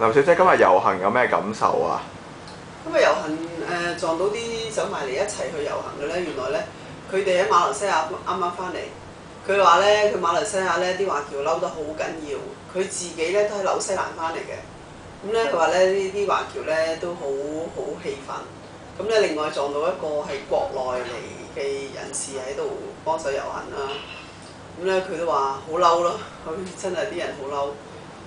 林小姐今日遊行有咩感受啊？今日遊行撞到啲走埋嚟一齊去遊行嘅咧，原來咧佢哋喺馬來西亞啱啱翻嚟，佢話咧佢馬來西亞咧啲華僑嬲得好緊要，佢自己咧都喺紐西蘭翻嚟嘅，咁咧佢話咧呢啲華僑咧都好氣憤，咁咧另外撞到一個係國內嚟嘅人士喺度幫手遊行啦，咁咧佢都話好嬲咯，佢真係啲人好嬲，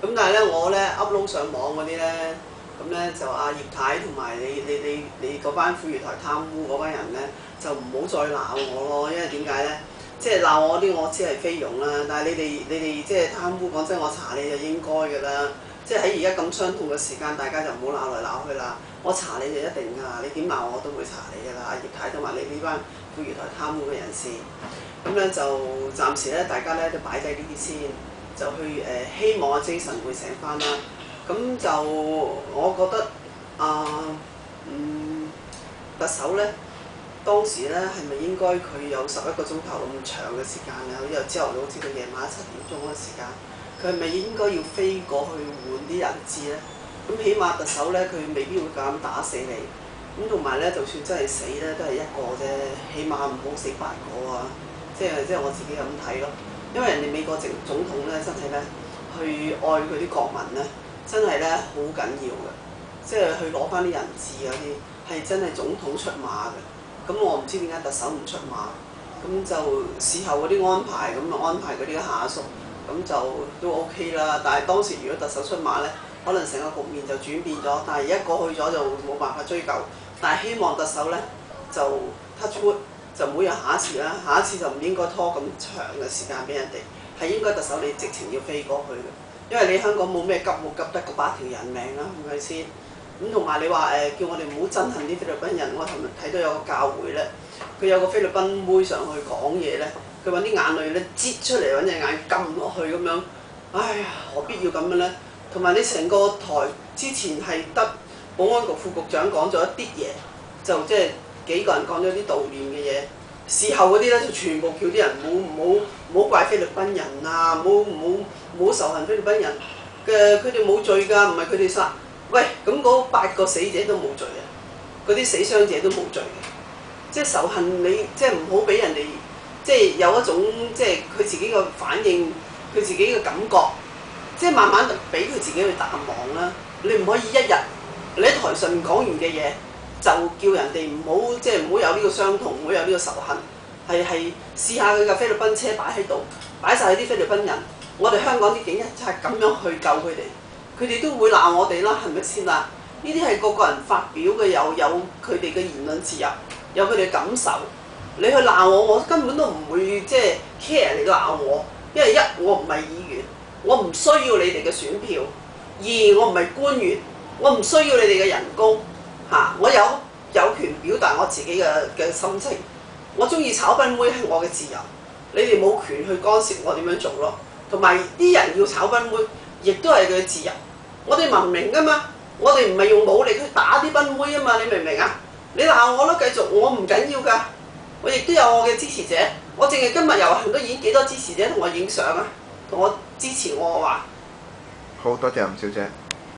咁但係咧我咧 upload 上網嗰啲咧。咁咧就阿葉太同埋你嗰班婦孺台貪污嗰班人咧，就唔好再鬧我咯，因為點解咧？即係鬧我啲我知係菲傭啦，但係你哋即係貪污，講真，我查你就應該㗎啦。即係喺而家咁傷痛嘅時間，大家就唔好鬧來鬧去啦。我查你就一定㗎，你點鬧我都會查你㗎啦。阿葉太同埋你呢班婦孺台貪污嘅人士，咁咧就暫時咧大家咧都擺低呢啲先，就去希望阿 Jason 會醒翻啦。咁就我覺得特首咧當時咧係咪應該佢有11個鐘頭咁長嘅時間啊？好似由朝頭早至到夜晚7點鐘嘅時間，佢係咪應該要飛過去換啲人質咧？咁起碼特首咧佢未必會夠膽打死你，咁同埋咧就算真係死咧都係一個啫，起碼唔好死8個啊！即係我自己咁睇咯，因為人哋美國總統咧真係咧去愛佢啲國民咧。真係咧好緊要嘅，即係去攞翻啲人質嗰啲係真係總統出馬嘅。咁我唔知點解特首唔出馬，咁就事後嗰啲安排咁安排嗰啲下屬，咁就都 OK 啦。但係當時如果特首出馬咧，可能成個局面就轉變咗。但係而家過去咗就冇辦法追究。但係希望特首咧就 touch wood 就唔好有下一次啦，下一次就唔應該拖咁長嘅時間俾人哋，係應該特首你直情要飛過去嘅。因為你香港冇咩急務急得過8條人命啦，係咪先？咁同埋你話叫我哋唔好憎恨啲菲律賓人，我尋日睇到有個教會咧，佢有個菲律賓妹上去講嘢咧，佢揾啲眼淚咧擠出嚟，揾隻眼撳落去咁樣，哎呀，何必要咁嘅咧？同埋你成個台之前係得保安局副局長講咗一啲嘢，就即係幾個人講咗啲悼念嘅嘢，事後嗰啲咧就全部叫啲人唔好怪菲律賓人啊，唔好仇恨菲律賓人嘅，佢哋冇罪㗎，唔係佢哋殺。喂，咁嗰8個死者都冇罪啊，嗰啲死傷者都冇罪嘅，即係仇恨你，即係唔好俾人哋，即係有一種即係佢自己嘅反應，佢自己嘅感覺，即係慢慢俾佢自己去淡忘啦。你唔可以一日你喺台上面講完嘅嘢，就叫人哋唔好即係唔好有呢個傷痛，唔好有呢個仇恨，係試下佢嘅菲律賓車擺喺度，擺晒啲菲律賓人。我哋香港啲警察咁樣去救佢哋，佢哋都會鬧我哋啦，係咪先啦？呢啲係個個人發表嘅，有佢哋嘅言論自由，有佢哋感受。你去鬧我，我根本都唔會即係 care 你鬧我，因為我唔係議員，我唔需要你哋嘅選票；二我唔係官員，我唔需要你哋嘅人工嚇。我有權表達我自己嘅心情。我中意炒賓妹係我嘅自由，你哋冇權去干涉我點樣做咯。同埋啲人要炒賓妹，亦都係佢嘅自由。我哋文明㗎嘛，我哋唔係用武力去打啲賓妹啊嘛，你明唔明啊？你鬧我咯，繼續，我唔緊要㗎。我亦都有我嘅支持者，我淨係今日遊行都已經幾多支持者同我影相啊，同我支持我話。好多謝林小姐。